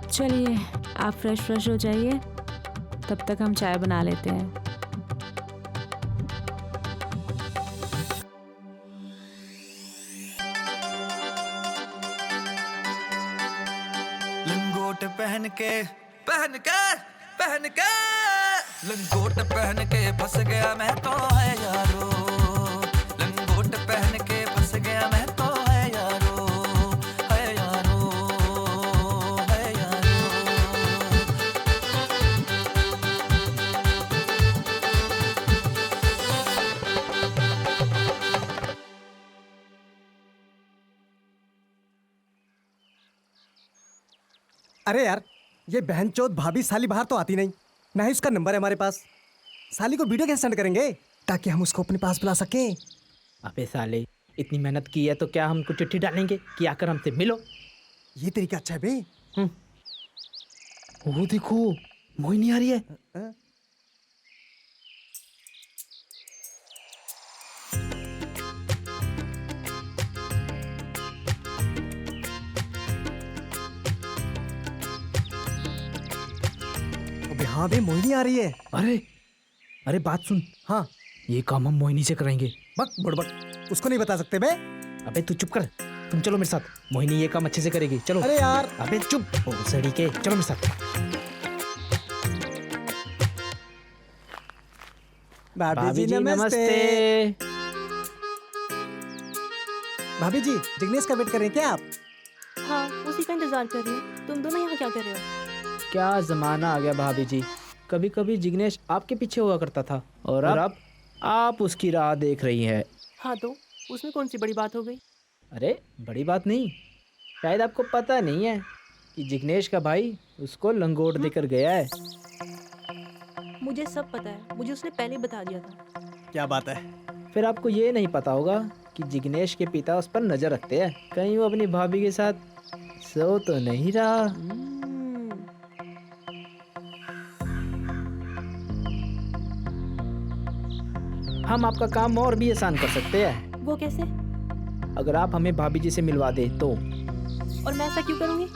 चलिए आप फ्रेश हो जाइए, तब तक हम चाय बना लेते हैं। लंगोट पहन के लंगोट पहन के फंस गया मैं तो है यारो, लंगोट पहन के फंस गया मैं तो है यारो, है यारो, है यारो। अरे यार, ये बहनचोद भाभी साली बाहर तो आती नहीं, ना ही उसका नंबर है हमारे पास। साली को वीडियो कैसे सेंड करेंगे ताकि हम उसको अपने पास बुला सकें? अबे साले, इतनी मेहनत की है तो क्या हम उनको चिट्ठी डालेंगे कि आकर हमसे मिलो? ये तरीका अच्छा है बे। वो देखो मोहिनी आ रही है। अबे हाँ बे, मोहिनी आ रही है। अरे अरे बात सुन, हाँ ये काम हम मोहिनी से कराएंगे। बक बुड़बक, उसको नहीं बता सकते बे। अबे तू चुप कर, तुम चलो मेरे साथ, मोहिनी ये काम अच्छे से करेगी। चलो। अरे यार, अबे चुप, ओ सड़ी के, चलो मेरे साथ। भाभी जी नमस्ते। भाभी जी, जिग्नेश का वेट कर रहे हैं क्या आप? हाँ, उसी का इंतजार कर रही हूँ। तुम दोनों यहाँ क्या कर रहे हो? क्या जमाना आ गया भाभी जी, कभी कभी जिग्नेश आपके पीछे हुआ करता था और अब आप उसकी राह देख रही हैं। हाँ तो उसमें कौन सी बड़ी बात हो गई? अरे बड़ी बात नहीं, शायद आपको पता नहीं है कि जिग्नेश का भाई उसको लंगोट देकर गया है। मुझे सब पता है, मुझे उसने पहले ही बता दिया था। क्या बात है? फिर आपको ये नहीं पता होगा कि जिग्नेश के पिता उस पर नजर रखते हैं, कहीं वो अपनी भाभी के साथ सो तो नहीं रहा। हम आपका काम और भी आसान कर सकते हैं। वो कैसे? अगर आप हमें भाभी जी से मिलवा दे तो। और मैं ऐसा क्यों करूँगी?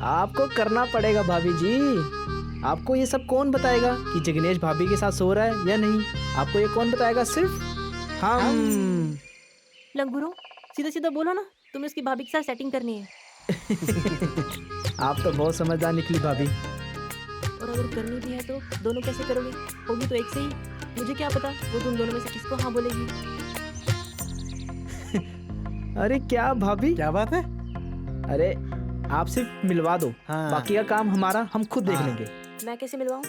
आपको करना पड़ेगा भाभी जी। आपको ये सब कौन बताएगा कि जिग्नेश भाभी के साथ सो रहा है या नहीं? आपको ये कौन बताएगा? सिर्फ हम। लंगूरो, सीधा सीधा बोलो ना, तुम्हें उसकी भाभी के साथ सेटिंग करनी है। आप तो बहुत समझदार निकली भाभी। और अगर करनी भी है तो दोनों कैसे करोगे? होगी तो एक से ही, मुझे क्या पता वो तुम दोनों में से किसको हाँ बोलेगी। अरे क्या भाभी, क्या बात है? अरे आप सिर्फ मिलवा दो, हाँ। बाकी का काम हमारा, हम खुद देख हाँ। लेंगे। मैं कैसे मिलवाऊं?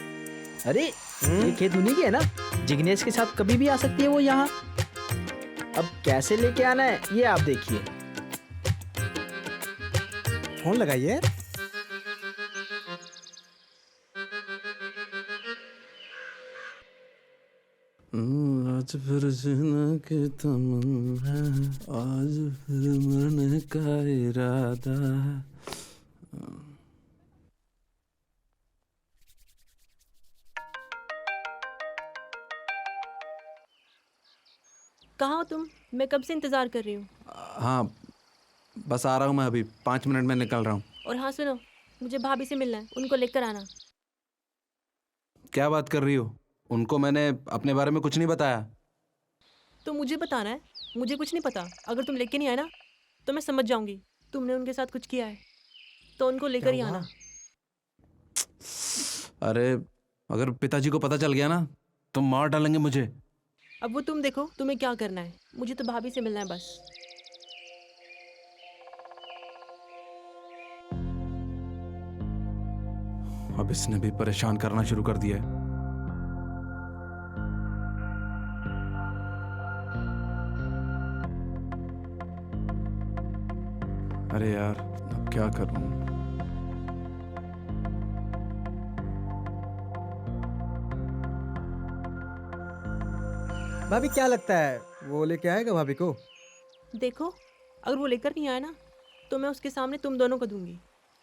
अरे ये खेत उन्हीं की है ना, जिग्नेश के साथ कभी भी आ सकती है वो यहाँ। अब कैसे लेके आना है ये आप देखिए। फोन लगाइए। आज फिर जीने की तमन्ना है, आज फिर मरने का इरादा है। कहाँ हो तुम? मैं कब से इंतजार कर रही हूँ। हाँ, बस आ रहा हूँ मैं, अभी 5 मिनट में निकल रहा हूँ। और हाँ सुनो, मुझे भाभी से मिलना है, उनको लेकर आना। क्या बात कर रही हो? उनको मैंने अपने बारे में कुछ नहीं बताया। तो मुझे बताना है, मुझे कुछ नहीं पता। अगर तुम लेके नहीं आए ना तो मैं समझ जाऊंगी तुमने उनके साथ कुछ किया है, तो उनको लेकर ही आना। अरे अगर पिताजी को पता चल गया ना तो मार डालेंगे मुझे। अब वो तुम देखो तुम्हें क्या करना है, मुझे तो भाभी से मिलना है बस। अब इसने भी परेशान करना शुरू कर दिया है। अरे यार, अब क्या करूं? भाभी क्या लगता है वो लेके आएगा भाभी को? देखो अगर वो लेकर नहीं आया ना तो मैं उसके सामने तुम दोनों को दूंगी,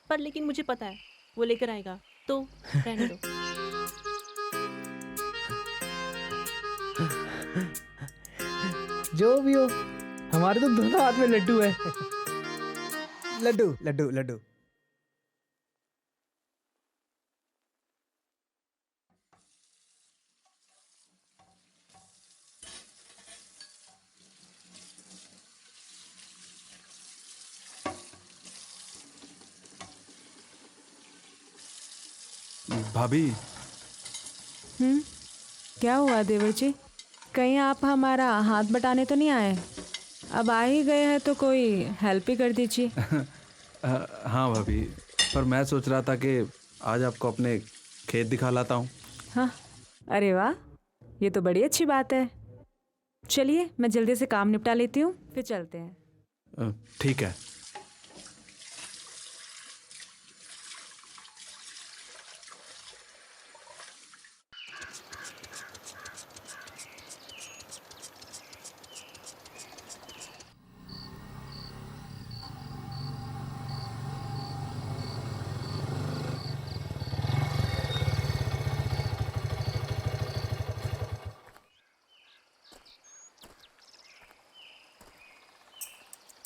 पर लेकिन मुझे पता है वो लेकर आएगा, तो रहने दो। जो भी हो, हमारे तो दोनों हाथ में लड्डू है। लड्डू लड्डू लड्डू। भाभी, क्या हुआ देवर जी? कहीं आप हमारा हाथ बटाने तो नहीं आए? अब आ ही गए हैं तो कोई हेल्प ही कर दीजिए। हाँ भाभी, पर मैं सोच रहा था कि आज आपको अपने खेत दिखा लाता हूँ। हाँ, अरे वाह, ये तो बड़ी अच्छी बात है। चलिए मैं जल्दी से काम निपटा लेती हूँ, फिर चलते हैं। ठीक है।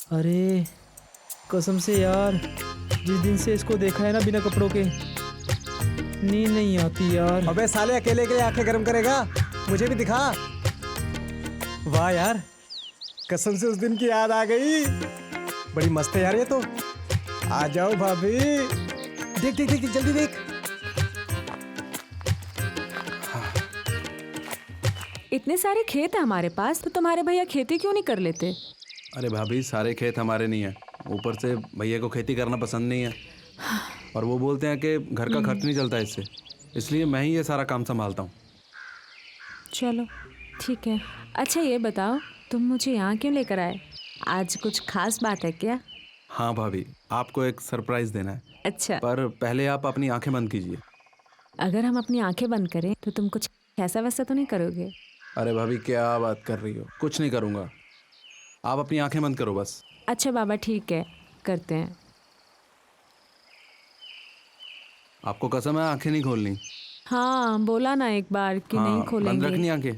अरे कसम से यार, जिस दिन से इसको देखा है ना बिना कपड़ों के, नींद नहीं आती यार। अबे साले, अकेले के लिए आंखें गर्म करेगा? मुझे भी दिखा। वाह यार, कसम से उस दिन की याद आ गई। बड़ी मस्त है यार ये तो। आ जाओ भाभी, देख देख देख, जल्दी देख। इतने सारे खेत हैं हमारे पास, तो तुम्हारे भैया खेती क्यों नहीं कर लेते? अरे भाभी, सारे खेत हमारे नहीं है, ऊपर से भैया को खेती करना पसंद नहीं है, और वो बोलते हैं कि घर का खर्च नहीं चलता इससे, इसलिए मैं ही ये सारा काम संभालता हूँ। चलो ठीक है। अच्छा ये बताओ, तुम मुझे यहाँ क्यों लेकर आए? आज कुछ खास बात है क्या? हाँ भाभी, आपको एक सरप्राइज देना है। अच्छा, पर पहले आप अपनी आंखें बंद कीजिए। अगर हम अपनी आंखें बंद करें तो तुम कुछ ऐसा वैसा तो नहीं करोगे? अरे भाभी, क्या बात कर रही हो? कुछ नहीं करूँगा, आप अपनी आंखें बंद करो बस। अच्छा बाबा, ठीक है, करते हैं। आपको कसम है आंखें नहीं खोलनी? हाँ, बोला ना एक बार कि नहीं बंद खोलेंगे। रखनी आंखें।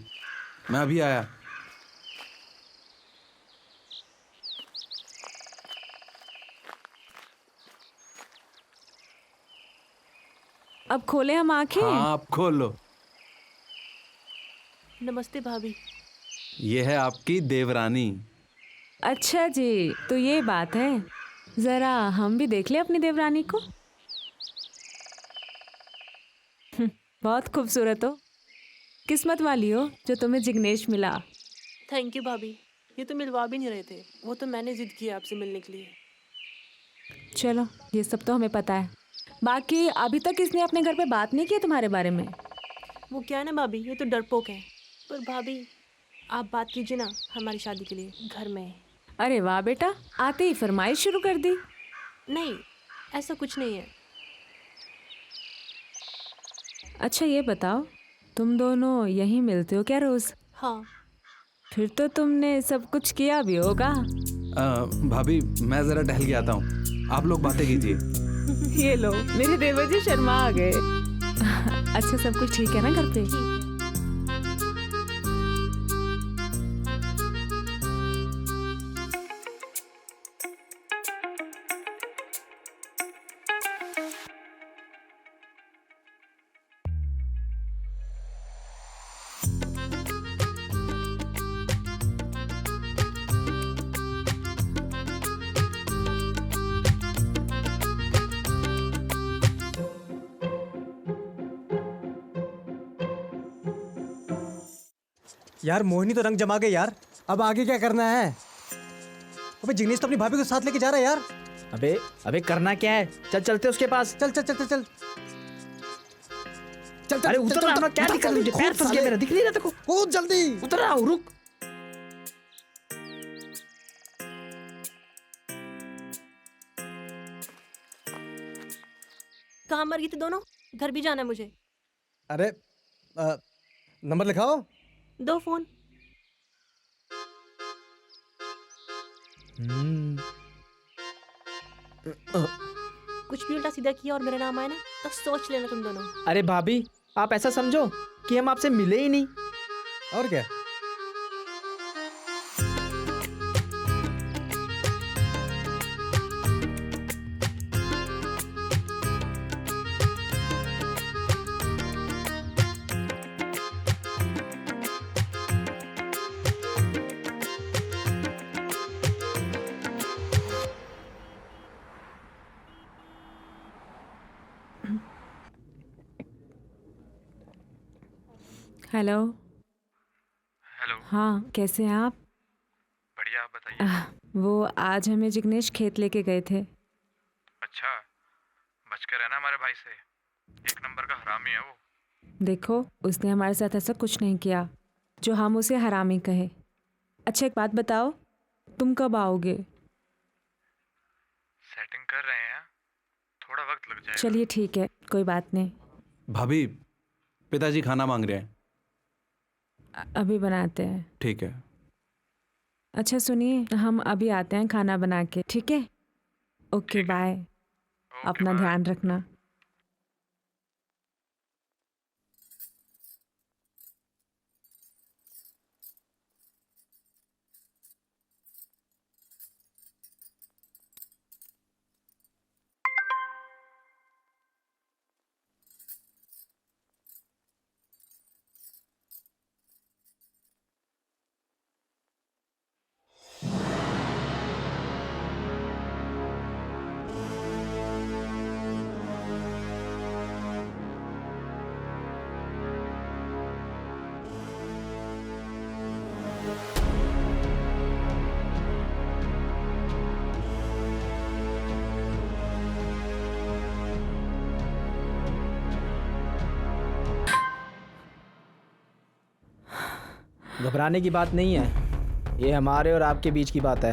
मैं अभी आया। अब खोले हम आंखें? हाँ, आप खोल लो। नमस्ते भाभी। ये है आपकी देवरानी। अच्छा जी, तो ये बात है। जरा हम भी देख ले अपनी देवरानी को। बहुत खूबसूरत हो, किस्मत वाली हो जो तुम्हें जिग्नेश मिला। थैंक यू भाभी, ये तो मिलवा भी नहीं रहे थे, वो तो मैंने जिद किया आपसे मिलने के लिए। चलो, ये सब तो हमें पता है, बाकी अभी तक किसने अपने घर पे बात नहीं की तुम्हारे बारे में? वो क्या है ना भाभी, ये तो डरपोक है। पर भाभी आप बात कीजिए ना हमारी शादी के लिए, घर में। अरे वाह बेटा, आते ही फरमाइश शुरू कर दी। नहीं, ऐसा कुछ नहीं है। अच्छा ये बताओ, तुम दोनों यहीं मिलते हो क्या रोज? हाँ। फिर तो तुमने सब कुछ किया भी होगा। भाभी मैं ज़रा टहल के आता हूँ, आप लोग बातें कीजिए। ये लो, मेरे देवर जी शर्मा आ गए। अच्छा, सब कुछ ठीक है ना घर पे? यार मोहिनी तो रंग जमा गई यार, अब आगे क्या करना है? अबे जिग्नेश तो अपनी भाभी को साथ लेके जा रहा है यार। अबे अबे करना क्या है? चल चलते उसके पास। चल चल चल चल चल चल चल। अरे उतर रहा हूँ, क्या दिक्कत है मुझे? पैर फंस गया मेरा, दिख नहीं रहा तेरे को? कूद जल्दी। उतर रहा हूँ, रुक। कहाँ मर गई थी दोनों? घर भी जाना है मुझे। अरे नंबर लिखाओ। दो फोन। कुछ भी उल्टा सीधा किया और मेरा नाम आया ना तो सोच लेना तुम दोनों। अरे भाभी, आप ऐसा समझो कि हम आपसे मिले ही नहीं। और क्या? हेलो। हेलो। हाँ, कैसे हैं आप? बढ़िया, आप बताइए। वो आज हमें जिग्नेश खेत लेके गए थे। अच्छा, बच के रहना हमारे भाई से, एक नंबर का हरामी है वो। देखो, उसने हमारे साथ ऐसा कुछ नहीं किया जो हम उसे हरामी कहे। अच्छा, एक बात बताओ, तुम कब आओगे? सेटिंग कर रहे हैं, थोड़ा वक्त लग जाएगा। चलिए ठीक है, कोई बात नहीं। भाभी पिताजी खाना मांग रहे हैं। अभी बनाते हैं। ठीक है। अच्छा सुनिए, हम अभी आते हैं खाना बना के, ठीक है? Okay bye. अपना ध्यान रखना। घबराने की बात नहीं है, ये हमारे और आपके बीच की बात है।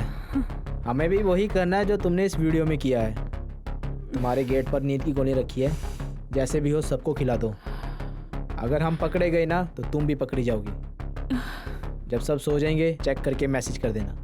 हमें भी वही करना है जो तुमने इस वीडियो में किया है। तुम्हारे गेट पर नींद की गोली रखी है, जैसे भी हो सबको खिला दो। अगर हम पकड़े गए ना तो तुम भी पकड़ी जाओगी। जब सब सो जाएंगे चेक करके मैसेज कर देना।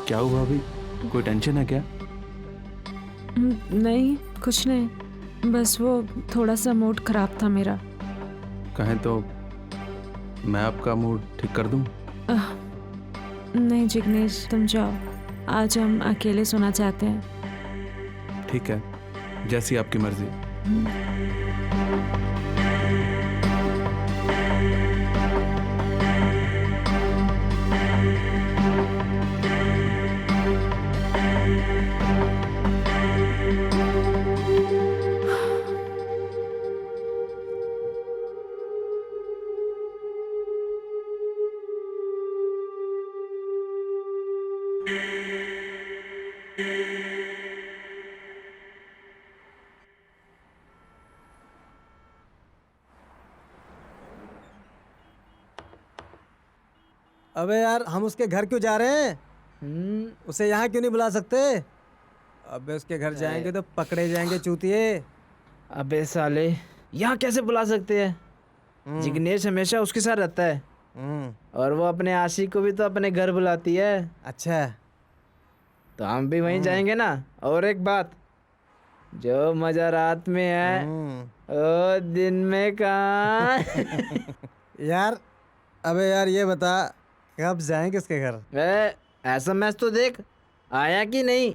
क्या हुआ भाभी? कोई टेंशन है क्या? नहीं, कुछ नहीं, बस वो थोड़ा सा मूड खराब था मेरा। कहें तो मैं आपका मूड ठीक कर दूं? नहीं जिग्नेश, तुम जाओ, आज हम अकेले सोना चाहते हैं। ठीक है, जैसी आपकी मर्जी। अबे यार, हम उसके घर क्यों जा रहे हैं? उसे यहाँ क्यों नहीं बुला सकते? अबे उसके घर जाएंगे तो पकड़े जाएंगे चूतिए। अबे साले, यहाँ कैसे बुला सकते हैं? जिग्नेश हमेशा उसके साथ रहता है और वो अपने आशिक को भी तो अपने घर बुलाती है। अच्छा, तो हम भी वहीं जाएंगे ना। और एक बात, जो मजा रात में है ओ दिन में कहाँ? यार अबे यार ये बता, कब जाएंगे उसके घर? एसएमएस तो देख आया कि नहीं?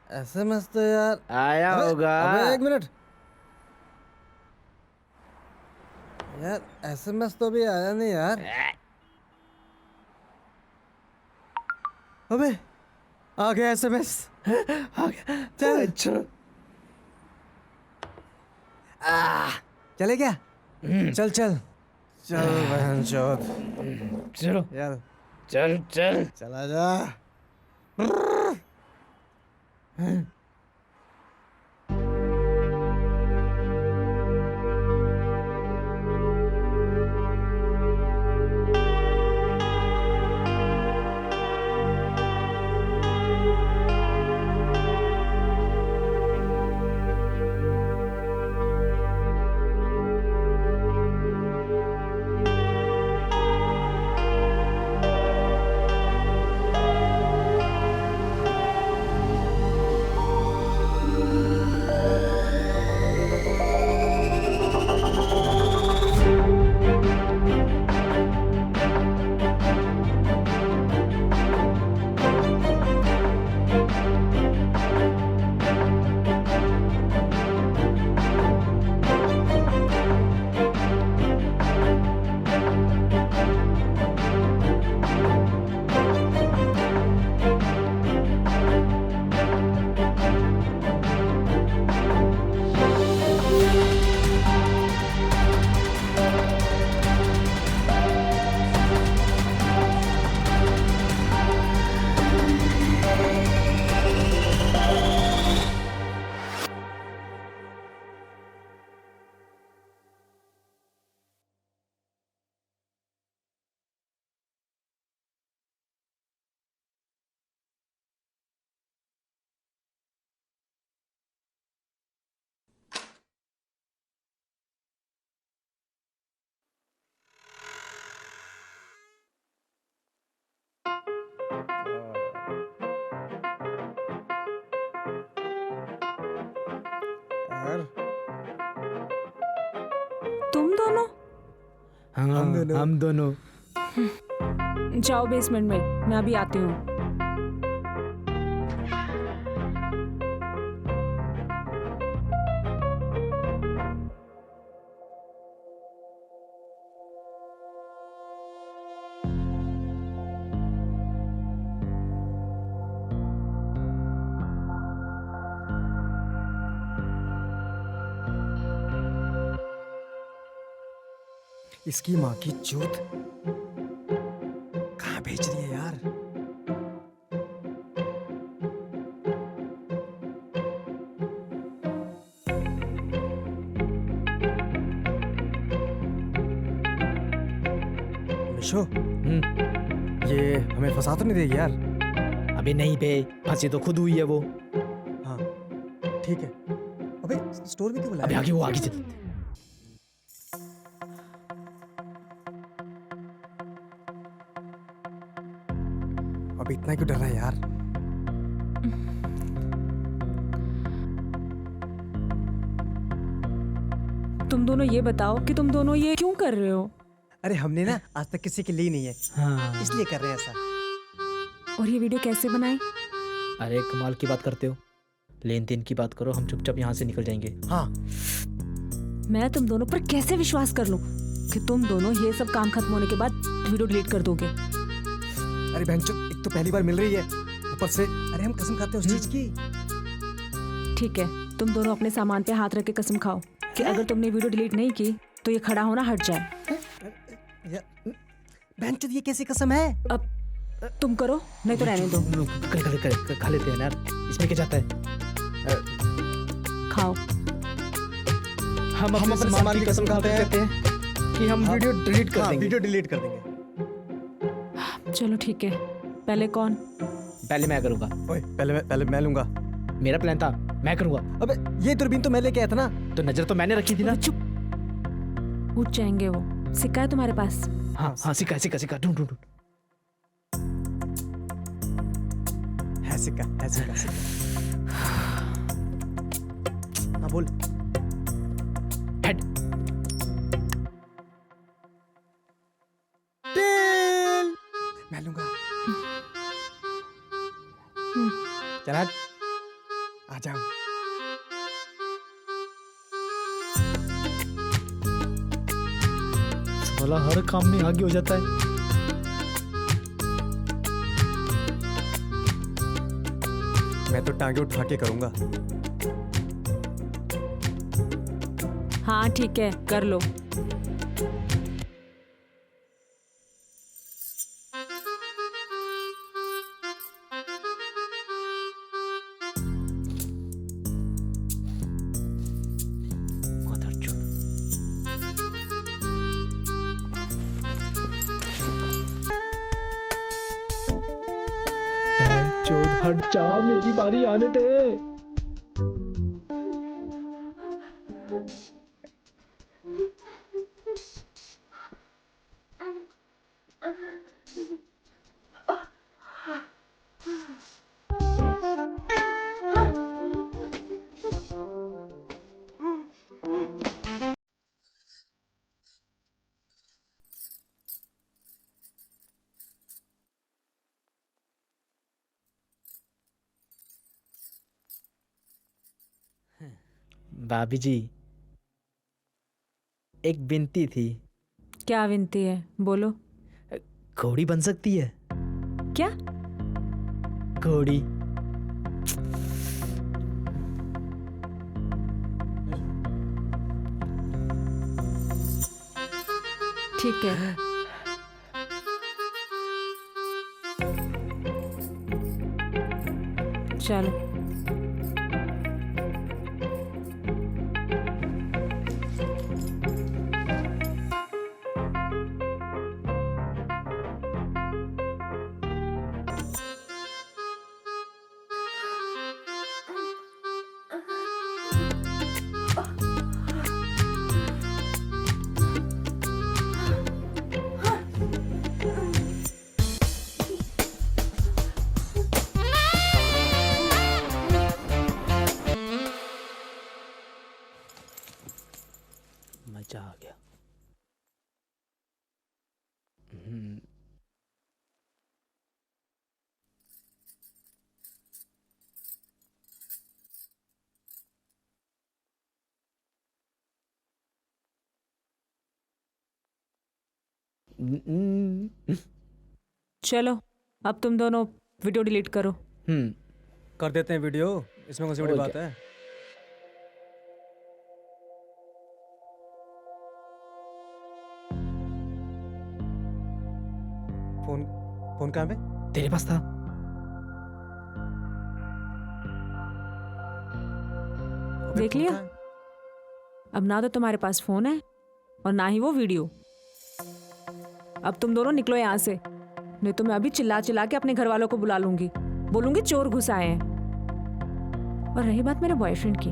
एसएमएस तो यार आया होगा। अबे एक मिनट यार, एसएमएस तो भी आया नहीं यार। अबे आ गया एसएमएस। आ गया, चल अच्छा चले क्या? चल चल चल बहन चौथ, चलो यार चल चल चला जा। तुम दोनों? हाँ, हम दोनों। जाओ बेसमेंट में, मैं अभी आती हूँ। इसकी माँ की चूत कहाँ भेज रही है यार? मिशो, ये हमें फंसा तो नहीं देगी यार? अबे नहीं बे, फंसी तो खुद हुई है वो। हाँ ठीक है। अबे स्टोर में क्यों बुलाया? अबे आगे वो आगे चल। अभी इतना क्यों डर रहा है यार? तुम दोनों ये बताओ कि तुम दोनों ये क्यों कर रहे हो? अरे हमने ना आज तक किसी की ली नहीं है, हाँ। इसलिए कर रहे हैं ऐसा। और ये वीडियो कैसे बनाई? अरे कमाल की बात करते हो, लेन देन की बात करो, हम चुपचाप यहाँ से निकल जाएंगे। हाँ। मैं तुम दोनों पर कैसे विश्वास कर लूं कि तुम दोनों ये सब काम खत्म होने के बाद वीडियो डिलीट कर दोगे? अरे बहनचोद, एक तो पहली बार मिल रही है, ऊपर से अरे हम कसम खाते हैं उस चीज की। ठीक है, तुम दोनों अपने सामान पे हाथ रख के कसम खाओ कि अगर तुमने वीडियो डिलीट नहीं की तो ये खड़ा होना हट जाए। बहनचोद, ये कैसी कसम है? अब तुम करो, नहीं तो रहने दो। खा लेते हैं यार, इसमें क्या जाता है? खाओ। हम अपने सामान की कसम खाते हैं कि हम वीडियो डिलीट कर देंगे। वीडियो डिलीट कर देंगे। चलो ठीक है, पहले कौन? पहले मैं करूंगा। ओए, पहले मैं लूंगा। मेरा प्लान था, मैं करूंगा। अबे ये दूरबीन तो मैं लेके आया था ना। तो नजर तो मैंने रखी थी ना। चुप, उठ जाएंगे वो। सिक्का है तुम्हारे पास? हाँ हाँ, सिक्का ढूंढ। है सिक्का। हाँ बोल। हेड। मैं लूंगा। चल आ जाओ। साला हर काम में आगे हो जाता है। मैं तो टांगे उठा के करूंगा। हाँ ठीक है, कर लो। हट जा, मेरी बारी आने दे। भाभी जी, एक विनती थी। क्या विनती है? बोलो। घोड़ी बन सकती है क्या? घोड़ी। ठीक है। चलो। मजा आ गया। चलो, अब तुम दोनों वीडियो डिलीट करो। कर देते हैं वीडियो, इसमें कौन सी बड़ी बात है? फोन कहाँ पे? तेरे पास था। देख लिया? अब ना तो तुम्हारे पास फोन है और ना ही वो वीडियो। अब तुम दोनों निकलो यहाँ से, नहीं तो मैं अभी चिल्ला चिल्ला के अपने घर वालों को बुला लूंगी, बोलूंगी चोर घुस आए हैं। और रही बात मेरे बॉयफ्रेंड की,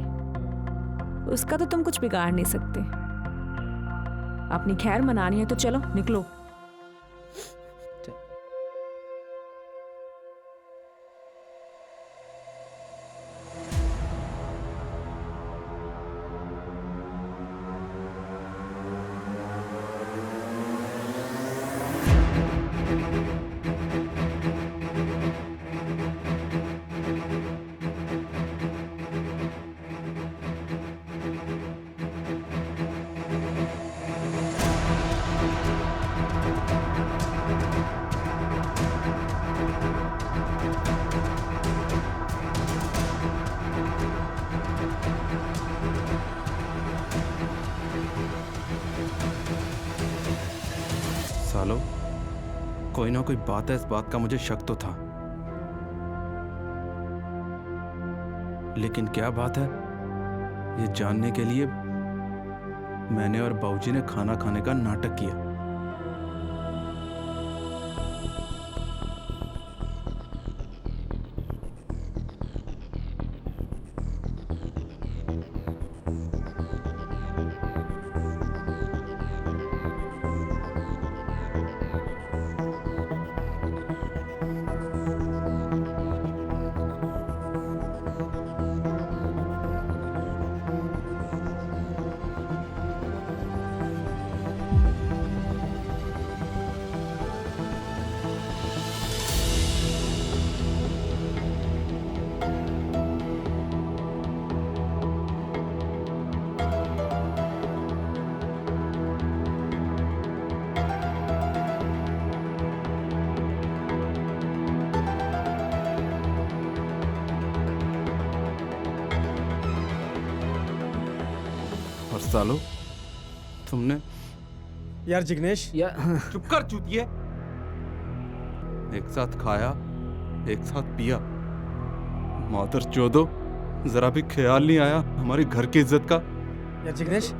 उसका तो तुम कुछ बिगाड़ नहीं सकते। अपनी खैर मनानी है तो चलो निकलो। कोई ना कोई बात है, इस बात का मुझे शक तो था, लेकिन क्या बात है ये जानने के लिए मैंने और बाबूजी ने खाना खाने का नाटक किया। और सालो तुमने यार जिग्नेश, चुप कर चूतिए। एक साथ खाया, एक साथ पिया, मादर चोदो, जरा भी ख्याल नहीं आया हमारी घर की इज्जत का। यार जिग्नेश,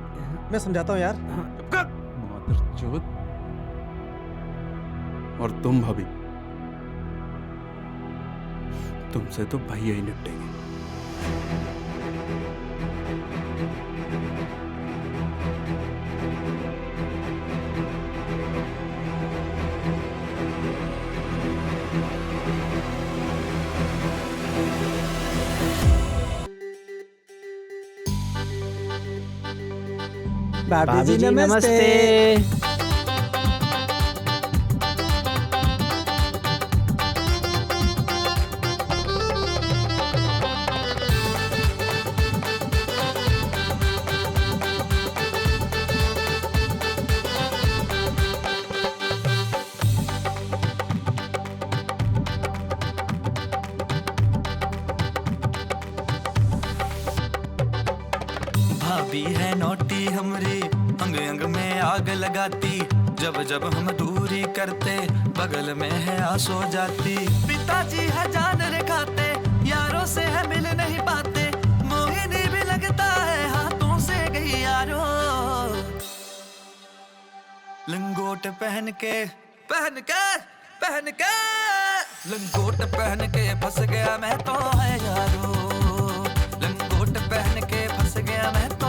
मैं समझाता हूँ यार। चुप कर मादर चोद। और तुम भाभी, तुमसे तो भैया ही निपटेंगे। भाभी जी नमस्ते। भाभी है नोटी हमरी, अंग अंग में आग लगाती, जब जब हम दूरी करते बगल में है आंसू जाती। पिताजी है जान खाते, यारों से है मिल नहीं पाते, मोहिनी भी लगता है हाथों से गई यारो। लंगोट पहन के लंगोट पहन के फंस गया मैं तो है यारो। लंगोट पहन के फंस गया मैं तो